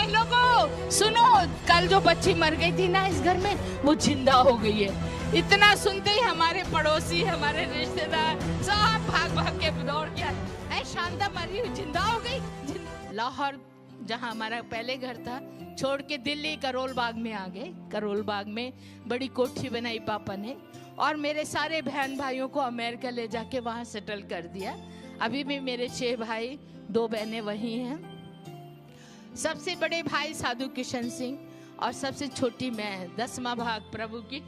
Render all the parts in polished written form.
लोगों सुनो, कल जो बच्ची मर गई थी ना इस घर में, वो जिंदा हो गई है। इतना सुनते ही हमारे पड़ोसी, हमारे रिश्तेदार सब भाग भाग के दौड़ गया, है शांता मरी हुई जिंदा हो गई। लाहौर जहाँ हमारा पहले घर था छोड़ के दिल्ली करोल बाग में आ गए। करोल बाग में बड़ी कोठी बनाई पापा ने, और मेरे सारे बहन भाइयों को अमेरिका ले जाके वहाँ सेटल कर दिया। अभी भी मेरे 6 भाई 2 बहनें वही हैं। सबसे बड़े भाई साधु किशन सिंह और सबसे छोटी मैं, 10वां भाग प्रभु की।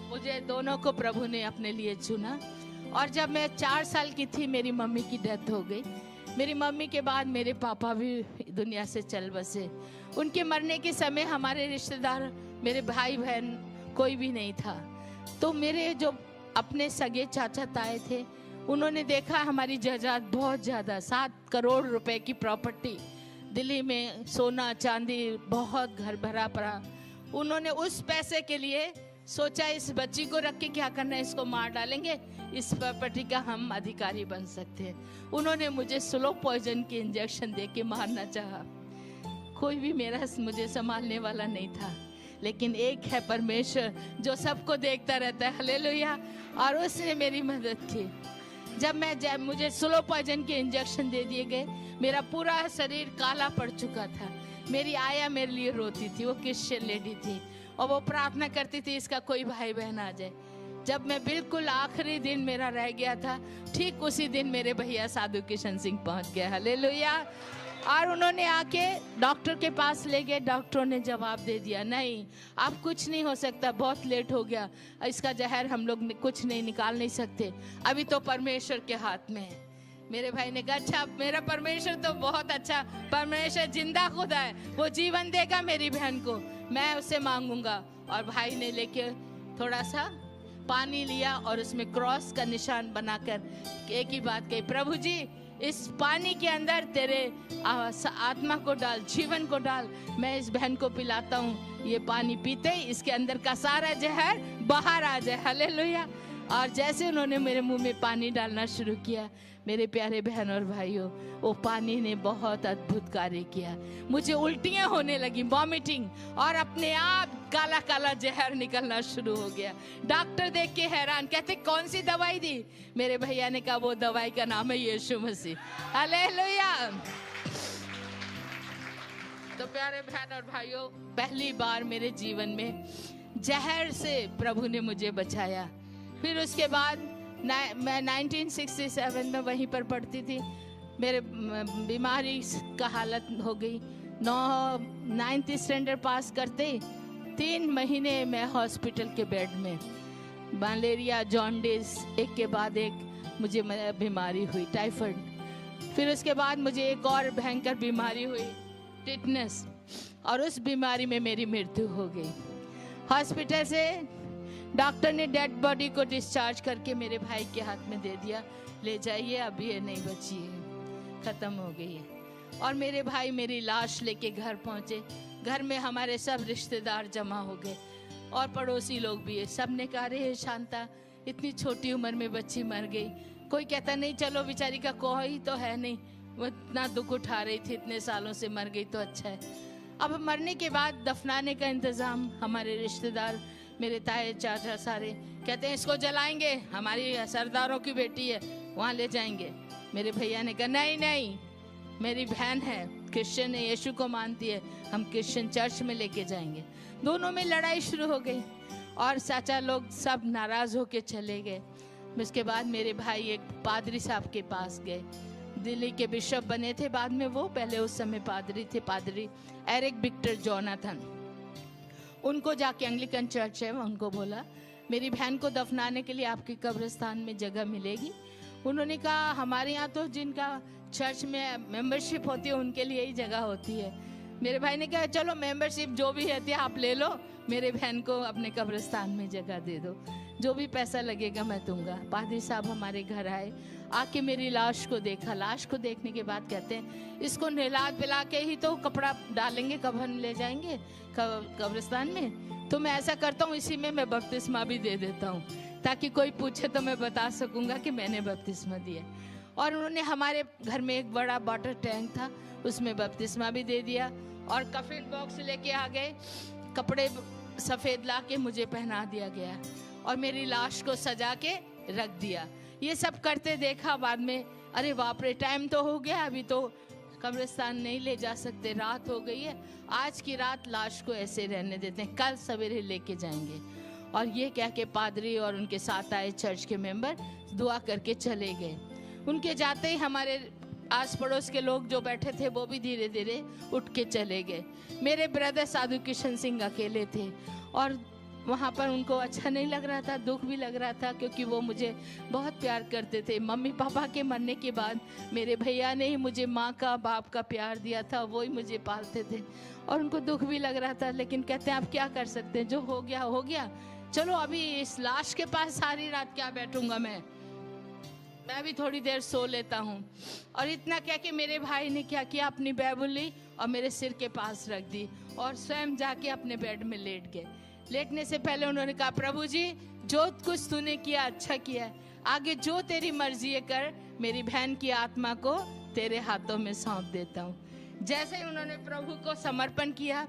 मुझे दोनों को प्रभु ने अपने लिए चुना। और जब मैं 4 साल की थी मेरी मम्मी की डेथ हो गई। मेरी मम्मी के बाद मेरे पापा भी दुनिया से चल बसे। उनके मरने के समय हमारे रिश्तेदार, मेरे भाई बहन कोई भी नहीं था। तो मेरे जो अपने सगे चाचा ताए थे, उन्होंने देखा हमारी जायदाद बहुत ज़्यादा, 7 करोड़ रुपए की प्रॉपर्टी, दिल्ली में सोना चांदी बहुत घर भरा पड़ा। उन्होंने उस पैसे के लिए सोचा इस बच्ची को रख के क्या करना है, इसको मार डालेंगे, इस प्रॉपर्टी का हम अधिकारी बन सकते हैं। उन्होंने मुझे स्लो पॉइजन के इंजेक्शन दे के मारना चाहा। कोई भी मुझे संभालने वाला नहीं था, लेकिन एक है परमेश्वर जो सबको देखता रहता है, हालेलुया। और उसने मेरी मदद की। जब मुझे स्लो पॉइजन के इंजेक्शन दे दिए गए, मेरा पूरा शरीर काला पड़ चुका था। मेरी आया मेरे लिए रोती थी, वो क्रिश्चियन लेडी थी, और वो प्रार्थना करती थी इसका कोई भाई बहन आ जाए। जब मैं बिल्कुल आखिरी दिन मेरा रह गया था, ठीक उसी दिन मेरे भैया साधु किशन सिंह पहुंच गए, हालेलुया। और उन्होंने आके डॉक्टर के पास ले गए। डॉक्टरों ने जवाब दे दिया, नहीं अब कुछ नहीं हो सकता, बहुत लेट हो गया, इसका जहर हम लोग कुछ नहीं निकाल नहीं सकते, अभी तो परमेश्वर के हाथ में है। मेरे भाई ने कहा, अच्छा मेरा परमेश्वर तो बहुत अच्छा, परमेश्वर जिंदा खुदा है, वो जीवन देगा मेरी बहन को, मैं उससे मांगूंगा। और भाई ने लेके थोड़ा सा पानी लिया और उसमें क्रॉस का निशान बनाकर एक ही बात कही, प्रभु जी इस पानी के अंदर तेरे आत्मा को डाल, जीवन को डाल, मैं इस बहन को पिलाता हूँ, ये पानी पीते ही इसके अंदर का सारा जहर बाहर आ जाए, हालेलुया। और जैसे उन्होंने मेरे मुंह में पानी डालना शुरू किया, मेरे प्यारे बहन और भाइयों, वो पानी ने बहुत अद्भुत कार्य किया। मुझे उल्टियां होने लगी, वॉमिटिंग, और अपने आप काला काला जहर निकलना शुरू हो गया। डॉक्टर देख के हैरान, कहते कौन सी दवाई दी? मेरे भैया ने कहा वो दवाई का नाम है यीशु मसीह, हालेलुया। तो प्यारे बहन और भाइयों, पहली बार मेरे जीवन में जहर से प्रभु ने मुझे बचाया। फिर उसके बाद मैं 1967 में वहीं पर पढ़ती थी। मेरे बीमारी का हालत हो गई। 9th स्टैंडर्ड पास करते 3 महीने मैं हॉस्पिटल के बेड में, मलेरिया, जॉन्डिस, एक के बाद एक मुझे बीमारी हुई, टाइफाइड। फिर उसके बाद मुझे एक और भयंकर बीमारी हुई, टिटनेस, और उस बीमारी में मेरी मृत्यु हो गई। हॉस्पिटल से डॉक्टर ने डेड बॉडी को डिस्चार्ज करके मेरे भाई के हाथ में दे दिया, ले जाइए, अभी ये नहीं बची है, खत्म हो गई है। और मेरे भाई मेरी लाश लेके घर पहुंचे। घर में हमारे सब रिश्तेदार जमा हो गए और पड़ोसी लोग भी है। सब ने कहा, रे शांता, इतनी छोटी उम्र में बच्ची मर गई। कोई कहता नहीं चलो बेचारी का कोई तो है नहीं, वो इतना दुख उठा रही थी, इतने सालों से मर गई तो अच्छा है। अब मरने के बाद दफनाने का इंतजाम, हमारे रिश्तेदार, मेरे ताए चाचा सारे कहते हैं इसको जलाएंगे, हमारी सरदारों की बेटी है, वहाँ ले जाएंगे। मेरे भैया ने कहा नहीं नहीं, मेरी बहन है, क्रिश्चियन है, यीशु को मानती है, हम क्रिश्चियन चर्च में लेके जाएंगे। दोनों में लड़ाई शुरू हो गई और चाचा लोग सब नाराज होके चले गए। उसके बाद मेरे भाई एक पादरी साहब के पास गए, दिल्ली के बिशप बने थे बाद में वो, पहले उस समय पादरी थे, पादरी एरिक विक्टर जोनाथन। उनको जाके एंग्लिकन चर्च है, उनको बोला मेरी बहन को दफनाने के लिए आपके कब्रिस्तान में जगह मिलेगी? उन्होंने कहा हमारे यहाँ तो जिनका चर्च में मेंबरशिप होती है उनके लिए ही जगह होती है। मेरे भाई ने कहा चलो मेंबरशिप जो भी है आप ले लो, मेरे बहन को अपने कब्रिस्तान में जगह दे दो, जो भी पैसा लगेगा मैं दूंगा। पादरी साहब हमारे घर आए, आके मेरी लाश को देखा। लाश को देखने के बाद कहते हैं इसको नहला पिला के ही तो कपड़ा डालेंगे, कफन ले जाएंगे कब्रिस्तान में, तो मैं ऐसा करता हूँ इसी में मैं बपतिस्मा भी दे देता हूँ, ताकि कोई पूछे तो मैं बता सकूंगा कि मैंने बपतिस्मा दिया। और उन्होंने हमारे घर में एक बड़ा वाटर टैंक था, उसमें बपतिस्मा भी दे दिया। और कफन बॉक्स लेके आ गए, कपड़े सफेद ला के मुझे पहना दिया गया और मेरी लाश को सजा के रख दिया। ये सब करते देखा बाद में, अरे बाप रे, टाइम तो हो गया, अभी तो कब्रिस्तान नहीं ले जा सकते, रात हो गई है, आज की रात लाश को ऐसे रहने देते हैं, कल सवेरे लेके जाएंगे। और ये कह के पादरी और उनके साथ आए चर्च के मेंबर दुआ करके चले गए। उनके जाते ही हमारे आस पड़ोस के लोग जो बैठे थे वो भी धीरे धीरे उठ के चले गए। मेरे ब्रदर साधु किशन सिंह अकेले थे और वहाँ पर उनको अच्छा नहीं लग रहा था, दुख भी लग रहा था, क्योंकि वो मुझे बहुत प्यार करते थे। मम्मी पापा के मरने के बाद मेरे भैया ने ही मुझे माँ का बाप का प्यार दिया था, वो ही मुझे पालते थे और उनको दुख भी लग रहा था। लेकिन कहते हैं आप क्या कर सकते हैं, जो हो गया हो गया, चलो अभी इस लाश के पास सारी रात क्या बैठूंगा, मैं भी थोड़ी देर सो लेता हूँ। और इतना कह के मेरे भाई ने क्या किया, अपनी बाइबल ली और मेरे सिर के पास रख दी और स्वयं जाके अपने बेड में लेट गए। लेटने से पहले उन्होंने कहा, प्रभु जी जो कुछ तूने किया अच्छा किया, आगे जो तेरी मर्जी है कर, मेरी बहन की आत्मा को तेरे हाथों में सौंप देता हूँ। जैसे ही उन्होंने प्रभु को समर्पण किया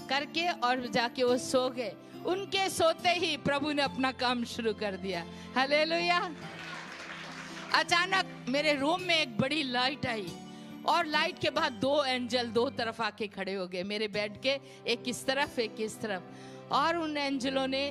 करके और जाके वो सो गए, उनके सोते ही प्रभु ने अपना काम शुरू कर दिया। हालेलुया। अचानक मेरे रूम में एक बड़ी लाइट आई और लाइट के बाद दो एंजल दो तरफ आके खड़े हो गए, मेरे बेड के, एक इस तरफ एक इस तरफ। और उन एंजलों ने,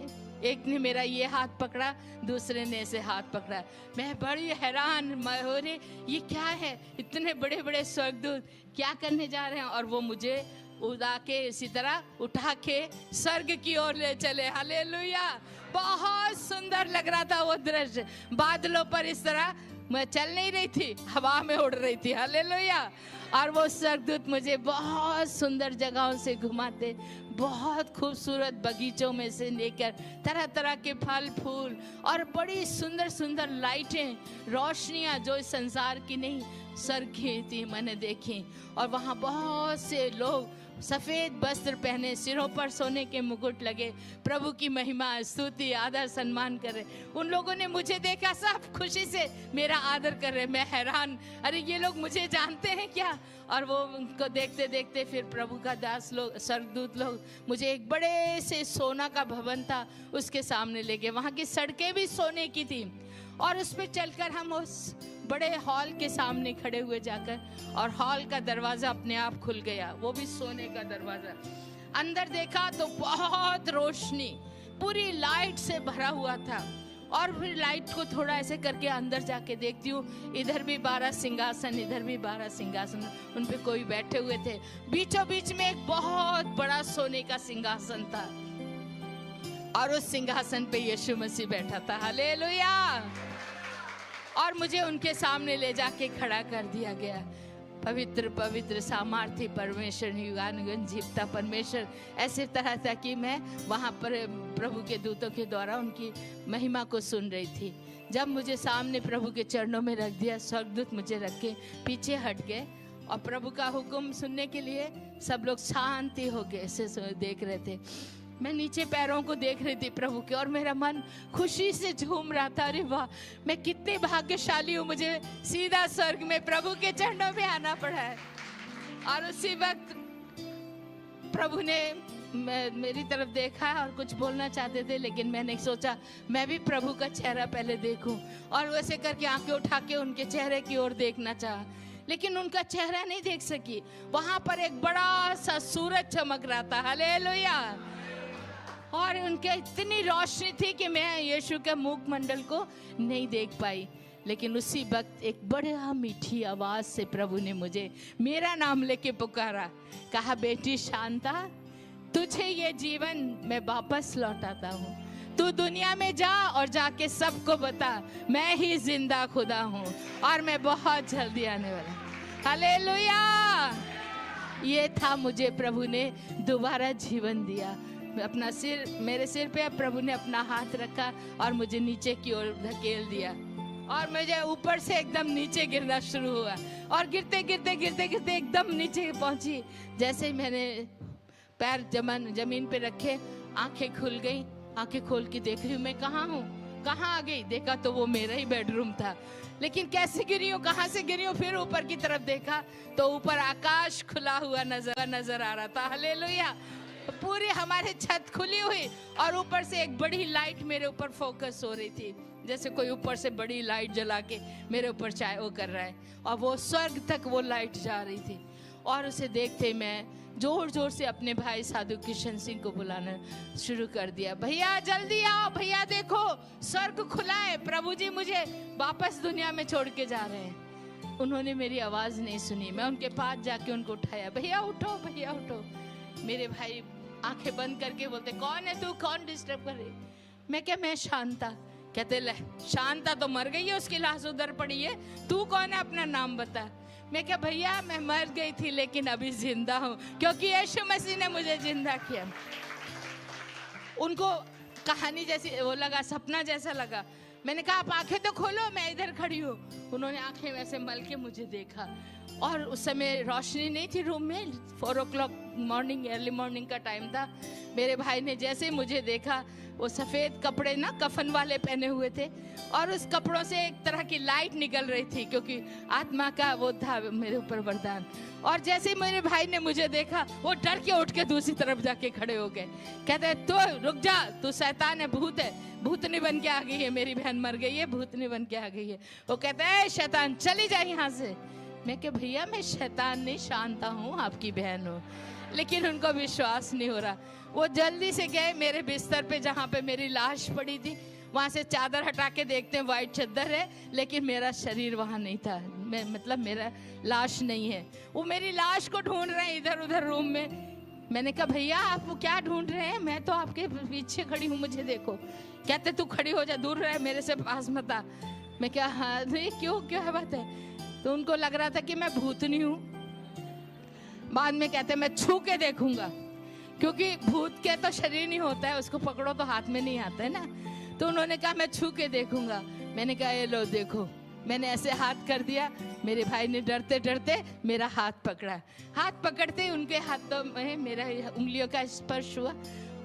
एक ने मेरा ये हाथ पकड़ा, दूसरे ने ऐसे हाथ पकड़ा। मैं बड़ी हैरान, मैं हो रही ये क्या है, इतने बड़े बड़े स्वर्गदूत क्या करने जा रहे हैं। और वो मुझे उड़ा के इसी तरह उठा के स्वर्ग की ओर ले चले। हालेलुया। बहुत सुंदर लग रहा था वो दृश्य, बादलों पर इस तरह मैं चल नहीं रही थी, हवा में उड़ रही थी। हालेलुया। और वो स्वर्गदूत मुझे बहुत सुंदर जगहों से घुमाते, बहुत खूबसूरत बगीचों में से लेकर तरह तरह के फल फूल और बड़ी सुंदर सुंदर लाइटें, रोशनियां जो इस संसार की नहीं स्वर्ग की थी मैंने देखी। और वहाँ बहुत से लोग सफेद वस्त्र पहने, सिरों पर सोने के मुकुट लगे, प्रभु की महिमा स्तुति आदर सम्मान कर रहे। उन लोगों ने मुझे देखा, सब खुशी से मेरा आदर कर रहे। मैं हैरान, अरे ये लोग मुझे जानते हैं क्या। और वो उनको देखते देखते फिर प्रभु का दास लोग, स्वर्गदूत लोग मुझे एक बड़े से सोना का भवन था उसके सामने ले गए। वहाँ की सड़कें भी सोने की थी और उस पर चलकर हम उस बड़े हॉल के सामने खड़े हुए जाकर, और हॉल का दरवाजा अपने आप खुल गया, वो भी सोने का दरवाजा। अंदर देखा तो बहुत रोशनी, पूरी लाइट से भरा हुआ था। और फिर लाइट को थोड़ा ऐसे करके अंदर जाके देखती हूँ, इधर भी 12 सिंहासन, इधर भी 12 सिंहासन, उन पे कोई बैठे हुए थे। बीचों बीच में एक बहुत बड़ा सोने का सिंहासन था और उस सिंहासन पे यीशु मसीह बैठा था। हालेलुया। और मुझे उनके सामने ले जाके खड़ा कर दिया गया। पवित्र पवित्र सामर्थी परमेश्वर, युगानुयुग जीवता परमेश्वर, ऐसे तरह था कि मैं वहाँ पर प्रभु के दूतों के द्वारा उनकी महिमा को सुन रही थी। जब मुझे सामने प्रभु के चरणों में रख दिया, स्वर्गदूत मुझे रख के पीछे हट गए और प्रभु का हुक्म सुनने के लिए सब लोग शांति हो गए, ऐसे देख रहे थे। मैं नीचे पैरों को देख रही थी प्रभु के, और मेरा मन खुशी से झूम रहा था। अरे वाह, मैं कितनी भाग्यशाली हूँ, मुझे सीधा स्वर्ग में प्रभु के चरणों में आना पड़ा है। और उसी वक्त प्रभु ने मेरी तरफ देखा और कुछ बोलना चाहते थे, लेकिन मैंने सोचा मैं भी प्रभु का चेहरा पहले देखूं, और वैसे करके आंखें उठा के उनके चेहरे की ओर देखना चाहा, लेकिन उनका चेहरा नहीं देख सकी। वहां पर एक बड़ा सा सूरज चमक रहा था। हालेलुया। और उनके इतनी रोशनी थी कि मैं यीशु के मुखमंडल को नहीं देख पाई। लेकिन उसी वक्त एक बड़ा मीठी आवाज से प्रभु ने मुझे मेरा नाम लेके पुकारा, कहा, बेटी शांता, तुझे ये जीवन मैं वापस लौटाता हूँ। तू दुनिया में जा और जाके सबको बता मैं ही जिंदा खुदा हूँ और मैं बहुत जल्दी आने वाला। हालेलुया। ये था मुझे प्रभु ने दोबारा जीवन दिया। अपना सिर, मेरे सिर पे प्रभु ने अपना हाथ रखा और मुझे नीचे की ओर धकेल दिया, और मुझे ऊपर से एकदम नीचे गिरना शुरू हुआ, और गिरते गिरते गिरते गिरते एकदम नीचे पहुंची। जैसे ही मैंने पैर जमीन पे रखे, आंखें खुल गई। आंखें खोल के देख रही हूँ मैं कहाँ हूँ, कहाँ आ गई, देखा तो वो मेरा ही बेडरूम था। लेकिन कैसे गिरी हूँ, कहाँ से गिरी हूँ, फिर ऊपर की तरफ देखा तो ऊपर आकाश खुला हुआ नजर आ रहा था। हालेलुया। पूरी हमारे छत खुली हुई और ऊपर से एक बड़ी लाइट मेरे ऊपर फोकस हो रही थी, जैसे कोई ऊपर से बड़ी लाइट जला के मेरे ऊपर चाहे वो कर रहा है, और वो स्वर्ग तक वो लाइट जा रही थी। और उसे देखते मैं जोर जोर से अपने भाई साधु किशन सिंह को बुलाना शुरू कर दिया। भैया जल्दी आओ, भैया देखो स्वर्ग खुला है, प्रभु जी मुझे वापस दुनिया में छोड़ के जा रहे हैं। उन्होंने मेरी आवाज नहीं सुनी। मैं उनके पास जाके उनको उठाया, भैया उठो, भैया उठो। मेरे भाई आंखें बंद करके बोलते, कौन है तू, कौन डिस्टर्ब कर रही? मैं क्या, मैं शांता। कहते ले, शांता तो मर गई है, उसकी लाश उधर पड़ी है, तू कौन है, अपना नाम बता। मैं क्या, भैया मैं मर गई थी लेकिन अभी जिंदा हूँ, क्योंकि यीशु मसीह ने मुझे जिंदा किया। उनको कहानी जैसी वो लगा, सपना जैसा लगा। मैंने कहा आप आंखें तो खोलो, मैं इधर खड़ी हूँ। उन्होंने आंखें वैसे मल के मुझे देखा, और उस समय रोशनी नहीं थी रूम में, 4 o'clock मॉर्निंग, अर्ली मॉर्निंग का टाइम था। मेरे भाई ने जैसे ही मुझे देखा, वो सफ़ेद कपड़े ना कफन वाले पहने हुए थे, और उस कपड़ों से एक तरह की लाइट निकल रही थी, क्योंकि आत्मा का वो था मेरे ऊपर वरदान। और जैसे ही मेरे भाई ने मुझे देखा, वो डर के उठ के दूसरी तरफ जाके खड़े हो गए। कहते तो रुक जा, तू शैतान है, भूत है, भूतनी बन के आ गई है, मेरी बहन मर गई है, भूतनी बन के आ गई है। वो कहते हैं शैतान चली जा यहाँ से। मैं क्या, भैया मैं शैतान नहीं, शांता हूँ, आपकी बहन हूँ। लेकिन उनको विश्वास नहीं हो रहा। वो जल्दी से गए मेरे बिस्तर पे, जहाँ पे मेरी लाश पड़ी थी, वहाँ से चादर हटा के देखते हैं वाइट चादर है, लेकिन मेरा शरीर वहाँ नहीं था, मतलब मेरा लाश नहीं है। वो मेरी लाश को ढूंढ रहे हैं इधर उधर रूम में। मैंने कहा भैया आप वो क्या ढूंढ रहे हैं, मैं तो आपके पीछे खड़ी हूँ, मुझे देखो। कहते तू खड़ी हो जा, दूर रहे, मेरे से पास मत आ। मैं क्या, हाँ नहीं, क्यों क्या है बात है? तो उनको लग रहा था कि मैं भूतनी हूँ। बाद में कहते मैं छू के देखूंगा, क्योंकि भूत के तो शरीर नहीं होता है, उसको पकड़ो तो हाथ में नहीं आता है ना। तो उन्होंने कहा मैं छू के देखूंगा। मैंने कहा ये लो देखो। मैंने ऐसे हाथ कर दिया, मेरे भाई ने डरते डरते मेरा हाथ पकड़ा। हाथ पकड़ते ही उनके हाथों में मेरा उंगलियों का स्पर्श हुआ,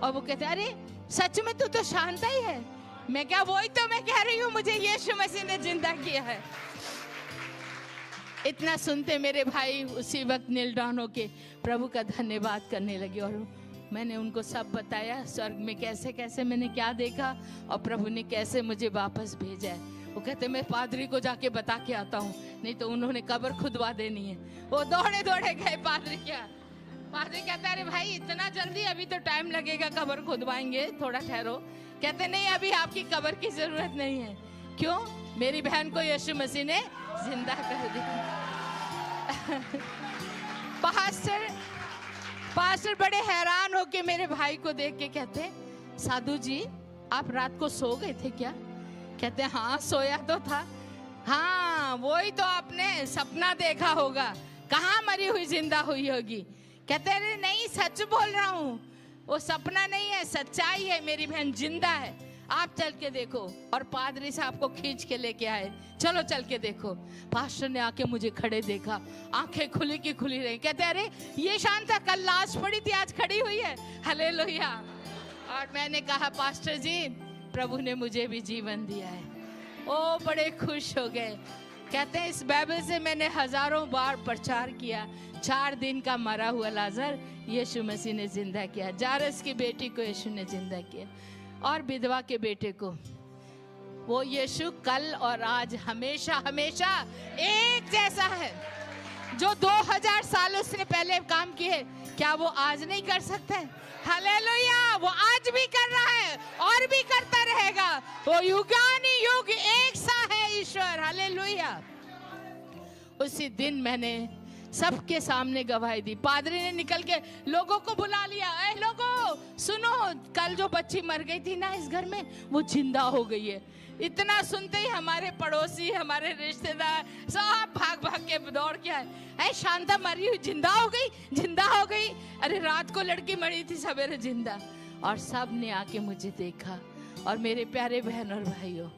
और वो कहते अरे सच में तू तो शांता ही है। मैं क्या, वही तो मैं कह रही हूँ, मुझे यीशु मसीह ने जिंदा किया है। इतना सुनते मेरे भाई उसी वक्त नील डाउन होके प्रभु का धन्यवाद करने लगे, और मैंने उनको सब बताया स्वर्ग में कैसे कैसे मैंने क्या देखा, और प्रभु ने कैसे मुझे वापस भेजा है। वो कहते मैं पादरी को जाके बता के आता हूँ, नहीं तो उन्होंने कब्र खुदवा देनी है। वो दौड़े दौड़े गए पादरी क्या, पादरी कहता अरे भाई इतना जल्दी, अभी तो टाइम लगेगा, कब्र खुदवाएंगे, थोड़ा ठहरो। कहते नहीं अभी आपकी कब्र की जरूरत नहीं है। क्यों? मेरी बहन को यीशु मसीह ने जिंदा कर दिया। पास्टर बड़े हैरान होके मेरे भाई को देख के कहते साधु जी आप रात को सो गए थे क्या? कहते हाँ सोया तो था। हाँ वही तो आपने सपना देखा होगा, कहाँ मरी हुई जिंदा हुई होगी। कहते अरे नहीं सच बोल रहा हूँ, वो सपना नहीं है, सच्चाई है, मेरी बहन जिंदा है, आप चल के देखो। और पादरी साहब को खींच के लेके आए, चलो चल के देखो। पास्टर ने आके मुझे खड़े देखा, आंखें खुली की खुली रही। कहते अरे ये शांता कल लाश पड़ी थी आज खड़ी हुई है, हालेलुया। और मैंने कहा पास्टर जी प्रभु ने मुझे भी जीवन दिया है। ओ बड़े खुश हो गए। कहते हैं इस बाइबल से मैंने हजारों बार प्रचार किया, 4 दिन का मरा हुआ लाजर यीशु मसीह ने जिंदा किया, जारस की बेटी को यीशु ने जिंदा किया, और विधवा के बेटे को। वो यीशु कल और आज हमेशा हमेशा एक जैसा है। जो 2000 साल उसने पहले काम किए, क्या वो आज नहीं कर सकते? हालेलुया, वो आज भी कर रहा है और भी करता रहेगा। वो युगानी युग एक सा है ईश्वर, हालेलुया। उसी दिन मैंने सबके सामने गवाही दी। पादरी ने निकल के लोगों को बुला लिया, ए लोगों सुनो, कल जो बच्ची मर गई थी ना इस घर में, वो जिंदा हो गई है। इतना सुनते ही हमारे पड़ोसी, हमारे रिश्तेदार सब भाग भाग के दौड़ के आए, ऐ शांता मरी हुई जिंदा हो गई, जिंदा हो गई। अरे रात को लड़की मरी थी, सवेरे जिंदा। और सब ने आके मुझे देखा। और मेरे प्यारे बहन और भाइयों,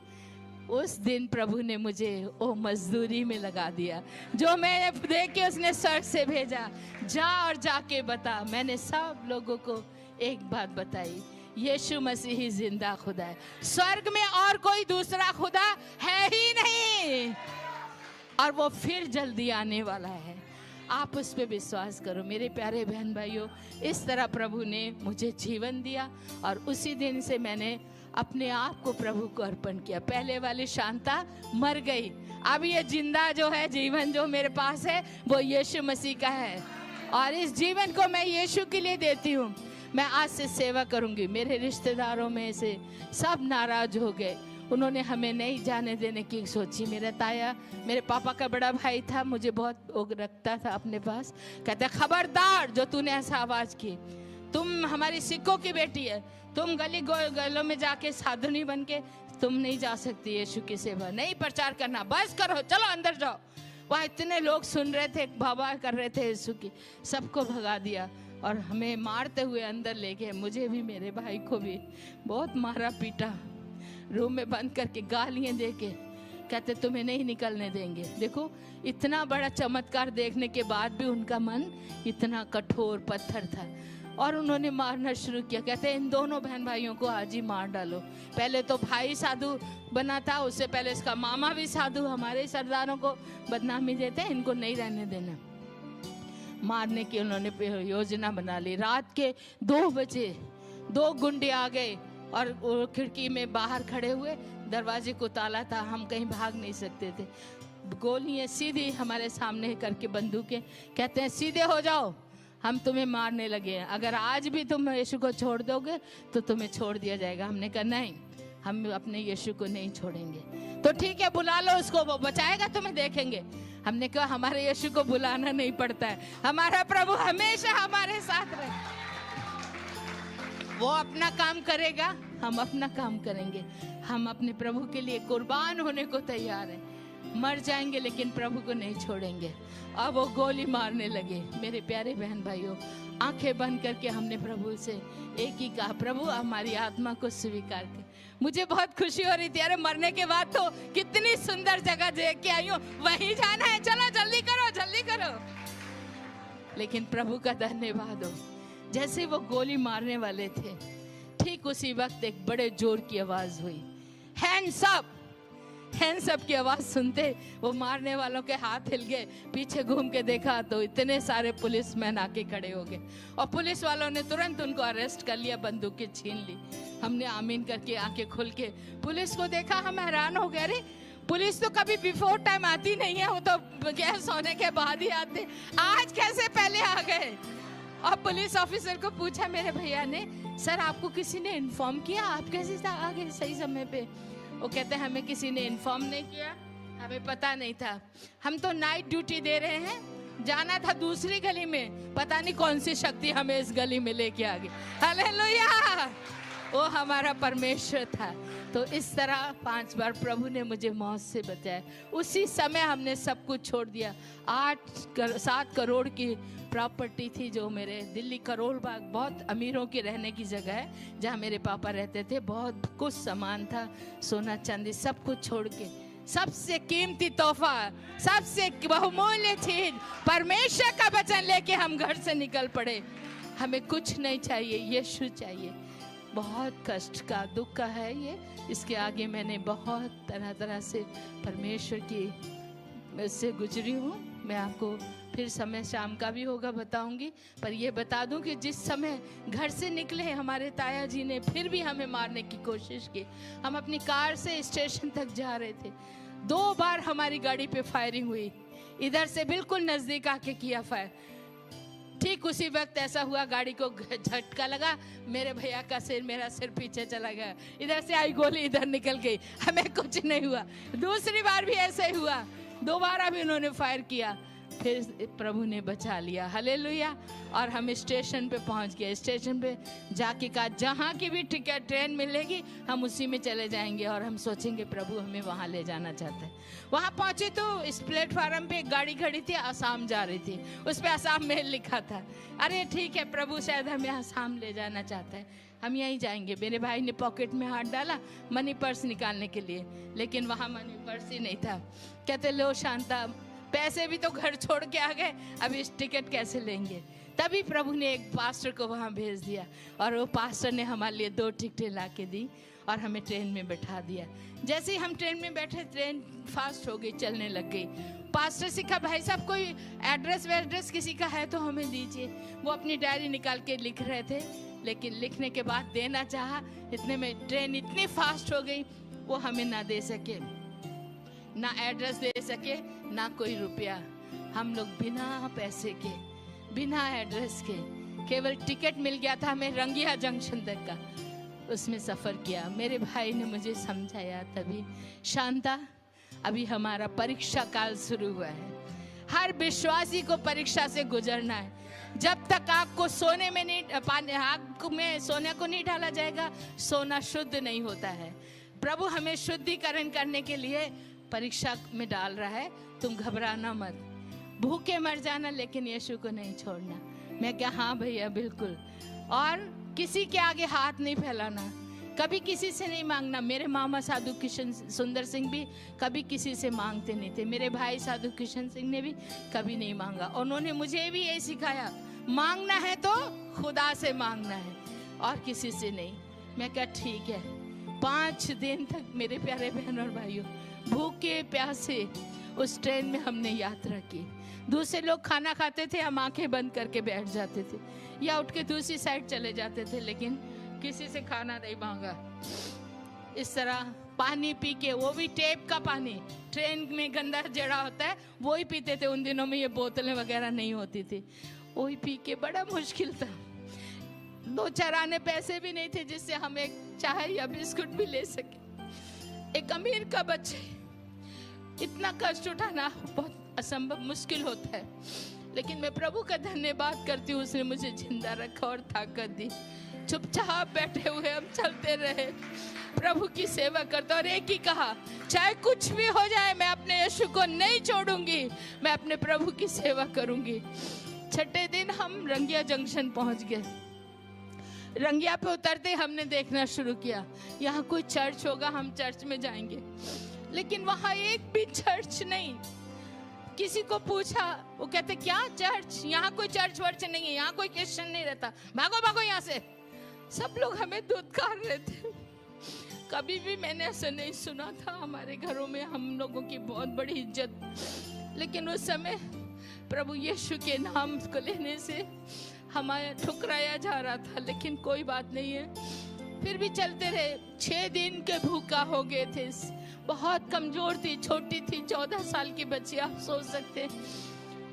उस दिन प्रभु ने मुझे वो मजदूरी में लगा दिया जो मैं देख के उसने स्वर्ग से भेजा। जा और जाके बता। मैंने सब लोगों को एक बात बताई, यीशु मसीह ही जिंदा खुदा है। स्वर्ग में और कोई दूसरा खुदा है ही नहीं, और वो फिर जल्दी आने वाला है। आप उस पर विश्वास करो मेरे प्यारे बहन भाइयों। इस तरह प्रभु ने मुझे जीवन दिया और उसी दिन से मैंने अपने आप को प्रभु को अर्पण किया। पहले वाली शांता मर गई, अब ये जिंदा जो है जीवन जो मेरे पास है वो यीशु मसीह का है, और इस जीवन को मैं यीशु के लिए देती हूँ। मैं आज से सेवा करूँगी। मेरे रिश्तेदारों में से सब नाराज हो गए, उन्होंने हमें नहीं जाने देने की सोची। मेरा ताया, मेरे पापा का बड़ा भाई था, मुझे बहुत वो रखता था अपने पास। कहते खबरदार जो तूने ऐसा आवाज़ की, तुम हमारी सिक्कों की बेटी है, तुम गली गलों में जाके साधुनी बन के तुम नहीं जा सकती यीशु की सेवा, नहीं प्रचार करना, बस करो, चलो अंदर जाओ। वहाँ इतने लोग सुन रहे थे, बाबा कर रहे थे यीशु की, सबको भगा दिया और हमें मारते हुए अंदर ले गए। मुझे भी मेरे भाई को भी बहुत मारा पीटा, रूम में बंद करके गालियाँ दे के कहते तुम्हें नहीं निकलने देंगे। देखो इतना बड़ा चमत्कार देखने के बाद भी उनका मन इतना कठोर पत्थर था, और उन्होंने मारना शुरू किया। कहते इन दोनों बहन भाइयों को आज ही मार डालो। पहले तो भाई साधु बना था, उससे पहले इसका मामा भी साधु, हमारे सरदारों को बदनामी देते हैं, इनको नहीं रहने देना। मारने की उन्होंने योजना बना ली। रात के 2 बजे 2 गुंडे आ गए और वो खिड़की में बाहर खड़े हुए, दरवाजे को ताला था, हम कहीं भाग नहीं सकते थे। गोलियां सीधी हमारे सामने करके बंदूकें, कहते हैं सीधे हो जाओ, हम तुम्हें मारने लगे हैं, अगर आज भी तुम यीशु को छोड़ दोगे तो तुम्हें छोड़ दिया जाएगा। हमने कहा नहीं, हम अपने यीशु को नहीं छोड़ेंगे। तो ठीक है बुला लो उसको, वो बचाएगा तुम्हें, देखेंगे। हमने कहा हमारे यीशु को बुलाना नहीं पड़ता है, हमारा प्रभु हमेशा हमारे साथ रहे, वो अपना काम करेगा, हम अपना काम करेंगे। हम अपने प्रभु के लिए कुर्बान होने को तैयार हैं, मर जाएंगे लेकिन प्रभु को नहीं छोड़ेंगे। अब वो गोली मारने लगे। मेरे प्यारे बहन भाइयों, आंखें बंद करके हमने प्रभु से एक ही कहा, प्रभु हमारी आत्मा को स्वीकार कर। मुझे बहुत खुशी हो रही थी, अरे मरने के बाद तो कितनी सुंदर जगह देख के आई हूँ, वहीं जाना है, चलो जल्दी करो जल्दी करो। लेकिन प्रभु का धन्यवाद हो, जैसे वो गोली मारने वाले थे, ठीक उसी वक्त एक बड़े जोर की आवाज हुई, हैंड्स अप। हैंड्स अप की आवाज सुनते वो मारने वालों के हाथ हिल गए। पीछे घूम के देखा तो इतने सारे पुलिसमैन आके खड़े हो गए, और पुलिस वालों ने तुरंत उनको अरेस्ट कर लिया, बंदूकें छीन ली। हमने आमीन करके आंखें खोल के पुलिस को देखा, हम हैरान हो गए, अरे पुलिस तो कभी बिफोर टाइम आती नहीं है, वो तो गैस होने के बाद ही आते, आज कैसे पहले आ गए। और पुलिस ऑफिसर को पूछा मेरे भैया ने, सर आपको किसी ने इन्फॉर्म किया, आप कैसे आ गए सही समय पे? वो कहते हैं हमें किसी ने इन्फॉर्म नहीं किया, हमें पता नहीं था, हम तो नाइट ड्यूटी दे रहे हैं, जाना था दूसरी गली में, पता नहीं कौन सी शक्ति हमें इस गली में लेके आ गई। हालेलुया, वो हमारा परमेश्वर था। तो इस तरह 5 बार प्रभु ने मुझे मौत से बचाया। उसी समय हमने सब कुछ छोड़ दिया। 7 करोड़ की प्रॉपर्टी थी जो मेरे, दिल्ली करोल बाग बहुत अमीरों की रहने की जगह है जहाँ मेरे पापा रहते थे, बहुत कुछ सामान था, सोना चांदी, सब कुछ छोड़ के सबसे कीमती तोहफा, सबसे बहुमूल्य चीज परमेश्वर का वचन लेके हम घर से निकल पड़े। हमें कुछ नहीं चाहिए, यीशु चाहिए। बहुत कष्ट का, दुख का है ये, इसके आगे मैंने बहुत तरह तरह से परमेश्वर की से गुजरी हूँ। मैं आपको फिर समय शाम का भी होगा बताऊंगी, पर ये बता दूं कि जिस समय घर से निकले हमारे ताया जी ने फिर भी हमें मारने की कोशिश की। हम अपनी कार से स्टेशन तक जा रहे थे, 2 बार हमारी गाड़ी पे फायरिंग हुई, इधर से बिल्कुल नजदीक आके किया फायर। ठीक उसी वक्त ऐसा हुआ, गाड़ी को झटका लगा, मेरे भैया का सिर, मेरा सिर पीछे चला गया, इधर से आई गोली इधर निकल गई, हमें कुछ नहीं हुआ। दूसरी बार भी ऐसे ही हुआ, 2 बार भी उन्होंने फायर किया, फिर प्रभु ने बचा लिया। हालेलुया। और हम स्टेशन पे पहुंच गए। स्टेशन पे जाके कहा जहाँ की भी टिकट ट्रेन मिलेगी हम उसी में चले जाएंगे, और हम सोचेंगे प्रभु हमें वहाँ ले जाना चाहते हैं। वहाँ पहुँचे तो इस प्लेटफार्म पे एक गाड़ी खड़ी थी, आसाम जा रही थी, उस पर आसाम मेल लिखा था। अरे ठीक है, प्रभु शायद हमें आसाम ले जाना चाहता है, हम यहीं जाएंगे। मेरे भाई ने पॉकेट में हाथ डाला मनी पर्स निकालने के लिए, लेकिन वहाँ मनी पर्स ही नहीं था। कहते लो शांता, पैसे भी तो घर छोड़ के आ गए, अब इस टिकट कैसे लेंगे? तभी प्रभु ने एक पास्टर को वहाँ भेज दिया और वो पास्टर ने हमारे लिए 2 टिकटें ला के दी और हमें ट्रेन में बैठा दिया। जैसे ही हम ट्रेन में बैठे, ट्रेन फास्ट हो गई, चलने लग गई। पास्टर से कहा, भाई साहब कोई एड्रेस किसी का है तो हमें दीजिए। वो अपनी डायरी निकाल के लिख रहे थे, लेकिन लिखने के बाद देना चाहा, इतने में ट्रेन इतनी फास्ट हो गई वो हमें ना दे सके, ना एड्रेस दे सके, ना कोई रुपया। हम लोग बिना पैसे के, बिना एड्रेस के, केवल टिकट मिल गया था हमें रंगिया जंक्शन तक का, उसमें सफ़र किया। मेरे भाई ने मुझे समझाया तभी, शांता अभी हमारा परीक्षा काल शुरू हुआ है। हर विश्वासी को परीक्षा से गुजरना है। जब तक आग को सोने में नहीं, आग में सोने को नहीं डाला जाएगा, सोना शुद्ध नहीं होता है। प्रभु हमें शुद्धिकरण करने के लिए परीक्षा में डाल रहा है। तुम घबराना मत, भूखे मर जाना लेकिन यीशु को नहीं छोड़ना। मैं क्या, हाँ भैया बिल्कुल। और किसी के आगे हाथ नहीं फैलाना, कभी किसी से नहीं मांगना। मेरे मामा साधु किशन सुंदर सिंह भी कभी किसी से मांगते नहीं थे। मेरे भाई साधु किशन सिंह ने भी कभी नहीं मांगा। उन्होंने मुझे भी यही सिखाया, मांगना है तो खुदा से मांगना है और किसी से नहीं। मैं क्या, ठीक है। 5 दिन तक मेरे प्यारे बहन और भाइयों, भूखे प्यासे उस ट्रेन में हमने यात्रा की। दूसरे लोग खाना खाते थे, हम आंखें बंद करके बैठ जाते थे या उठ के दूसरी साइड चले जाते थे, लेकिन किसी से खाना नहीं मांगा। इस तरह पानी पी के, वो भी टेप का पानी, ट्रेन में गंदा जड़ा होता है वो ही पीते थे। उन दिनों में ये बोतलें वगैरह नहीं होती थी, वही पी के बड़ा मुश्किल था। 2-4 आने पैसे भी नहीं थे जिससे हम एक चाय या बिस्कुट भी ले सके। एक अमीर का बच्चे, इतना कष्ट उठाना बहुत असंभव मुश्किल होता है, लेकिन मैं प्रभु का धन्यवाद करती हूँ, उसने मुझे जिंदा रखा और ताकत दी। चुपचाप बैठे हुए हम चलते रहे, प्रभु की सेवा करते। और एक ही कहा, चाहे कुछ भी हो जाए मैं अपने यीशु को नहीं छोड़ूंगी, मैं अपने प्रभु की सेवा करूंगी। 6ठे दिन हम रंगिया जंक्शन पहुंच गए। रंगिया पे उतरते हमने देखना शुरू किया, यहाँ कोई चर्च होगा, हम चर्च में जाएंगे। लेकिन वहाँ एक भी चर्च नहीं। किसी को पूछा, वो कहते क्या चर्च, यहाँ कोई चर्च वर्च नहीं है, यहाँ कोई क्रिश्चियन नहीं रहता, भागो भागो यहाँ से। सब लोग हमें धुतकार रहे थे। कभी भी मैंने ऐसा नहीं सुना था। हमारे घरों में हम लोगों की बहुत बड़ी इज्जत, लेकिन उस समय प्रभु यीशु के नाम को लेने से हमारा ठुकराया जा रहा था। लेकिन कोई बात नहीं है, फिर भी चलते रहे। 6 दिन के भूखा हो गए थे, बहुत कमजोर थी, छोटी थी, 14 साल की बच्ची, आप सोच सकते हैं।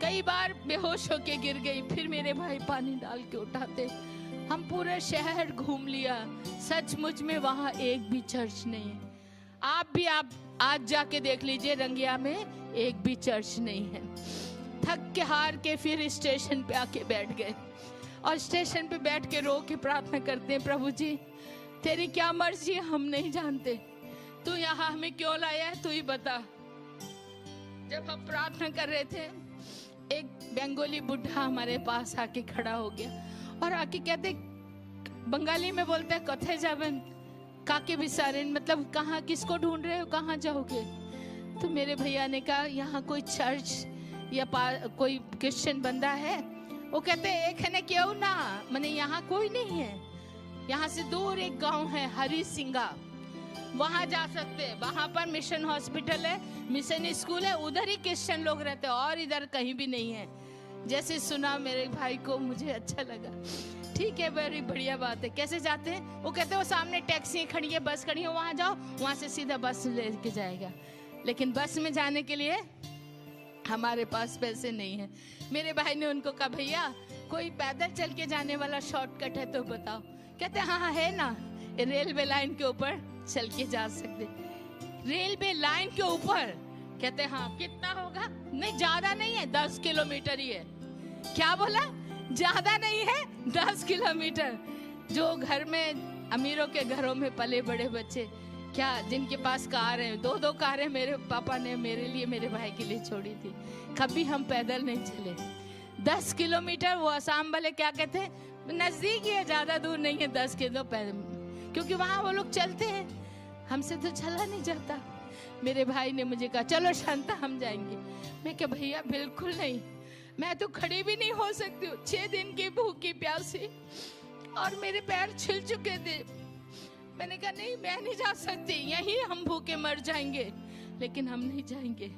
कई बार बेहोश होके गिर गई, फिर मेरे भाई पानी डाल के उठाते। हम पूरा शहर घूम लिया, सचमुच में वहाँ एक भी चर्च नहीं है। आप आज जाके देख लीजिए, रंगिया में एक भी चर्च नहीं है। थक के हार के फिर स्टेशन पे आके बैठ गए और स्टेशन पे बैठ के रो के प्रार्थना करते हैं, प्रभु जी तेरी क्या मर्जी है, हम नहीं जानते, तू यहाँ हमें क्यों लाया है, तू ही बता। जब हम प्रार्थना कर रहे थे, एक बंगाली बुढ़ा हमारे पास आके खड़ा हो गया और आके कहते, बंगाली में बोलते हैं कथे जावन काके बिसारेन, मतलब कहाँ, किसको ढूंढ रहे हो, कहाँ जाओगे। तो मेरे भैया ने कहा यहाँ कोई चर्च या कोई क्रिश्चियन बंदा है। वो कहते एक है ना, क्यों ना, मैंने यहाँ कोई नहीं है, यहाँ से दूर एक गांव है हरी सिंगा, वहां जा सकते हैं। वहां पर मिशन हॉस्पिटल है, मिशन स्कूल है, उधर ही क्रिश्चियन लोग रहते हैं और इधर कहीं भी नहीं है। जैसे सुना मेरे भाई को, मुझे अच्छा लगा। ठीक है, बड़ी बढ़िया बात है। कैसे जाते हैं? वो कहते हैं वो सामने टैक्सी खड़ी है, बस खड़ी है, वहां जाओ, वहां से सीधा बस लेके जाएगा। लेकिन बस में जाने के लिए हमारे पास पैसे नहीं है। मेरे भाई ने उनको कहा, भैया कोई पैदल चल के जाने वाला शॉर्टकट है तो बताओ। कहते हाँ है ना, रेलवे लाइन के ऊपर चल के जा सकते। रेलवे लाइन के ऊपर? कहते हाँ। कितना होगा? नहीं ज्यादा नहीं है, 10 किलोमीटर ही है। क्या बोला? ज्यादा नहीं है, 10 किलोमीटर। जो घर में अमीरों के घरों में पले बड़े बच्चे, क्या जिनके पास कार है, 2-2 कारें मेरे पापा ने मेरे लिए, मेरे भाई के लिए छोड़ी थी। कभी हम पैदल नहीं चले। 10 किलोमीटर। वो असम वाले क्या कहते हैं, नजदीक ही है, ज्यादा दूर नहीं है, 10 किलो पैदल, क्योंकि वहां वो लोग चलते हैं, हमसे तो चला नहीं जाता। मेरे भाई ने मुझे कहा चलो शांता हम जाएंगे। मैं क्या भैया बिल्कुल नहीं, मैं तो खड़ी भी नहीं हो सकती हूँ, 6 दिन की भूखी प्यासी, और मेरे पैर छिल चुके थे। मैंने कहा नहीं, मैं नहीं जा सकती, यहीं हम भूखे मर जाएंगे। लेकिन हम नहीं जाएंगे।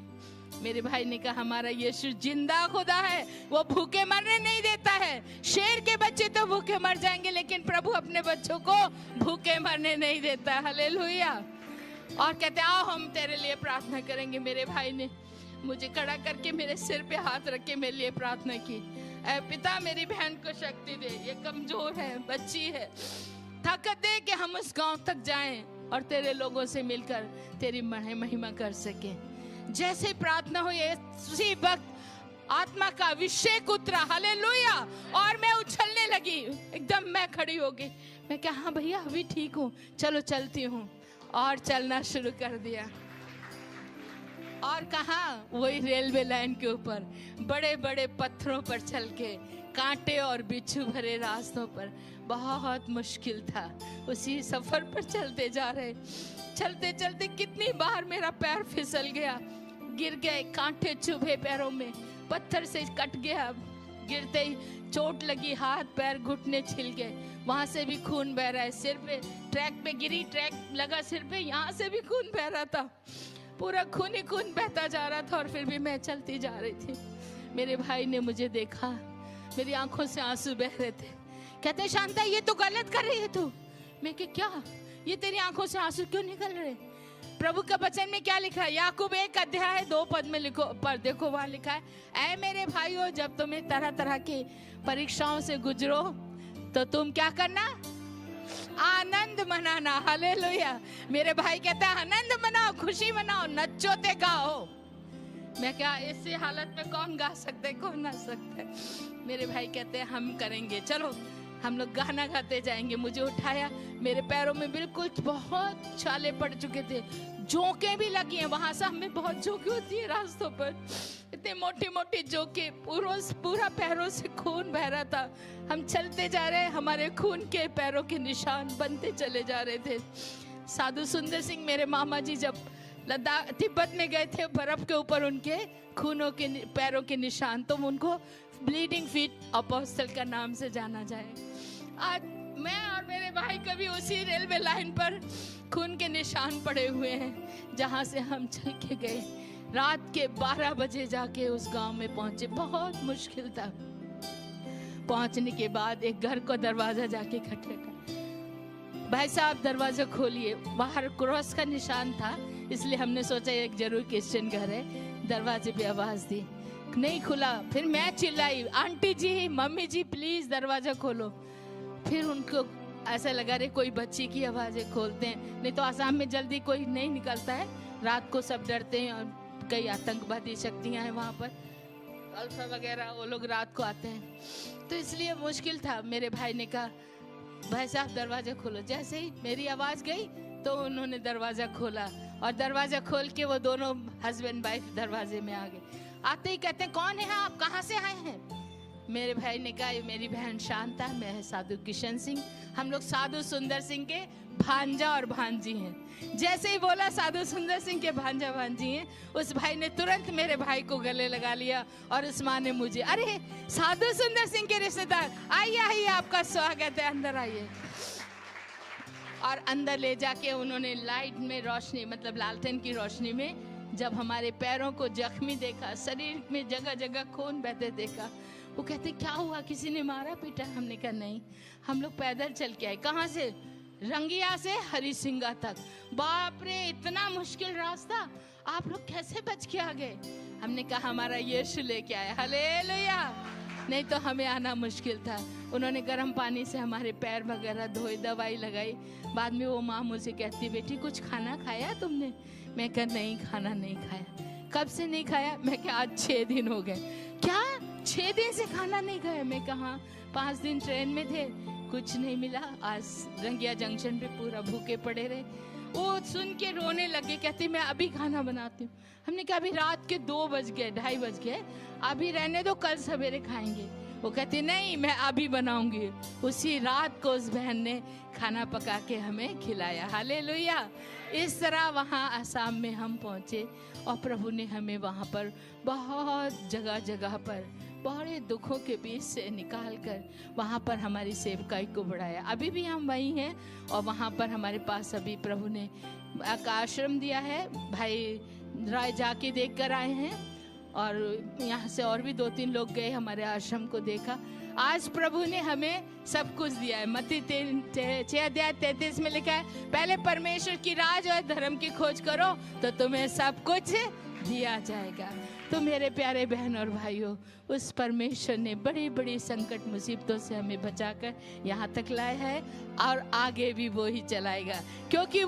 मेरे भाई ने कहा हमारा यीशु जिंदा खुदा है, वो भूखे मरने नहीं देता है। शेर के बच्चे तो भूखे मर जाएंगे, लेकिन प्रभु अपने बच्चों को भूखे मरने नहीं देता। हालेलुया। और कहते आओ हम तेरे लिए प्रार्थना करेंगे। मेरे भाई ने मुझे खड़ा करके मेरे सिर पे हाथ रख के मेरे लिए प्रार्थना की। ऐ पिता, मेरी बहन को शक्ति दे, ये कमजोर है, बच्ची है, ताकत दे कि हम उस गांव तक जाएं और तेरे लोगों से मिलकर तेरी महिमा कर सके। जैसे प्रार्थना हुई उसी वक्त आत्मा का अभिषेक उतरा। हालेलुया। और मैं उछलने लगी, एकदम मैं खड़ी हो गई। मैं कहा हाँ भैया अभी ठीक हूँ, चलो चलती हूँ। और चलना शुरू कर दिया। और कहाँ, वही रेलवे लाइन के ऊपर बड़े बड़े पत्थरों पर चल के, कांटे और बिच्छू भरे रास्तों पर, बहुत मुश्किल था। उसी सफर पर चलते जा रहे, चलते चलते कितनी बार मेरा पैर फिसल गया, गिर गए, कांटे चुभे पैरों में, पत्थर से कट गया, गिरते ही चोट लगी, हाथ पैर घुटने छिल गए, वहां से भी खून बह रहा है, सिर पे ट्रैक पे गिरी, ट्रैक लगा सिर पे, यहाँ से भी खून बह रहा था, पूरा खून ही खून बहता जा रहा था। और फिर भी मैं चलती जा रही थी। मेरे भाई ने मुझे देखा, मेरी आंखों से आंसू बह रहे थे। कहते शांता ये तो गलत कर रही है तू। मैं कि क्या, ये तेरी आंखों से आंसू क्यों निकल रहे? प्रभु का वचन में क्या लिखा है? याकूब 1:2 में लिखो, पर देखो वहां लिखा है, ऐ मेरे भाइयों, जब तुम्हें तरह तरह की परीक्षाओं से गुजरो तो तुम क्या करना? आनंद मनाना। हालेलुया। मेरे भाई कहता है आनंद मनाओ, खुशी मनाओ, नचो ते गाओ। मैं क्या, इसी हालत में कौन गा सकते, कौन ना सकते? मेरे भाई कहते हैं हम करेंगे, चलो हम लोग गाना गाते जाएंगे। मुझे उठाया, मेरे पैरों में बिल्कुल बहुत छाले पड़ चुके थे, जोंकें भी लगी हैं। वहां से हमें बहुत जोंकी होती है रास्तों पर, इतनी मोटी मोटी जोंके, पूरा पैरों से खून बह रहा था। हम चलते जा रहे, हमारे खून के पैरों के निशान बनते चले जा रहे थे। साधु सुंदर सिंह मेरे मामा जी जब लद्दाख तिब्बत में गए थे, बर्फ के ऊपर उनके खूनों के पैरों के निशान, तो उनको ब्लीडिंग फीट अपोस्टल का नाम से जाना जाए। आज मैं और मेरे भाई कभी उसी रेलवे लाइन पर खून के निशान पड़े हुए हैं जहां से हम चल के गए। रात के 12 बजे जाके उस गांव में पहुंचे, बहुत मुश्किल था। पहुंचने के बाद एक घर को दरवाजा जाके खटखटा, भाई साहब दरवाजा खोलिए। बाहर क्रॉस का निशान था, इसलिए हमने सोचा एक जरूर क्रिश्चियन घर है। दरवाजे पे आवाज दी, नहीं खुला। फिर मैं चिल्लाई, aunty ji, mummy ji, please दरवाजा खोलो। फिर उनको ऐसा लगा रे कोई बच्ची की आवाजें खोलते हैं, नहीं तो आसाम में जल्दी कोई नहीं निकलता है, रात को सब डरते हैं और कई आतंकवादी शक्तियां हैं वहां पर, अल्फा वगैरह, वो लोग रात को आते हैं, तो इसलिए मुश्किल था। मेरे भाई ने कहा भाई साहब दरवाजा खोलो। जैसे ही मेरी आवाज गई तो उन्होंने दरवाजा खोला, और दरवाजा खोल के वो दोनों हस्बैंड वाइफ दरवाजे में आ गए। आते ही कहते हैं कौन है आप, कहाँ से आए हैं? मेरे भाई ने कहा मेरी बहन शांता, मैं है साधु किशन सिंह, हम लोग साधु सुंदर सिंह के भांजा और भांजी हैं। जैसे ही बोला साधु सुंदर सिंह के भांजा भांजी हैं, उस भाई ने तुरंत मेरे भाई को गले लगा लिया, और उस माँ ने मुझे, अरे साधु सुंदर सिंह के रिश्तेदार, आइए आइए, आपका स्वागत है, अंदर आइए। और अंदर ले जाके उन्होंने लाइट में रोशनी, मतलब लालटेन की रोशनी में, जब हमारे पैरों को जख्मी देखा, शरीर में जगह जगह खून बहते देखा, वो कहते क्या हुआ, किसी ने मारा पीटा? हमने कहा नहीं, हम लोग पैदल चल के आए। कहाँ से? रंगिया से हरिसिंगा तक। बाप रे, इतना मुश्किल रास्ता, आप लोग कैसे बच के आ गए? हमने कहा हमारा यीशु लेके आया। हालेलुया। नहीं तो हमें आना मुश्किल था। उन्होंने गर्म पानी से हमारे पैर वगैरह धोए, दवाई लगाई। बाद में वो माँ मुझसे कहती, बेटी कुछ खाना खाया तुमने? मैं कहा नहीं, खाना नहीं खाया। कब से नहीं खाया? मैं क्या, आज 6 दिन हो गए। क्या 6 दिन से खाना नहीं खाया? मैं कहा 5 दिन ट्रेन में थे, कुछ नहीं मिला। आज रंगिया जंक्शन पे पूरा भूखे पड़े रहे। वो सुन के रोने लगे, कहती मैं अभी खाना बनाती हूँ। हमने कहा अभी रात के 2 बज गए, 2:30 बज गए, अभी रहने दो, कल सवेरे खाएंगे। वो कहती नहीं, मैं अभी बनाऊंगी। उसी रात को उस बहन ने खाना पका के हमें खिलाया। हालेलुया। इस तरह वहाँ आसाम में हम पहुँचे, और प्रभु ने हमें वहाँ पर बहुत जगह जगह पर बड़े दुखों के बीच से निकाल कर वहाँ पर हमारी सेवकाई को बढ़ाया। अभी भी हम वहीं हैं और वहाँ पर हमारे पास अभी प्रभु ने एक आश्रम दिया है। भाई राय जाके देख कर आए हैं और यहाँ से और भी 2-3 लोग गए, हमारे आश्रम को देखा। आज प्रभु ने हमें सब कुछ दिया है। मत्ती 6:33 में लिखा है, पहले परमेश्वर की राज और धर्म की खोज करो तो तुम्हें सब कुछ दिया जाएगा। तो मेरे प्यारे बहन और भाइयों, उस परमेश्वर ने बड़ी बड़ी संकट मुसीबतों से हमें बचाकर यहाँ तक लाया है और आगे भी वो ही चलाएगा, क्योंकि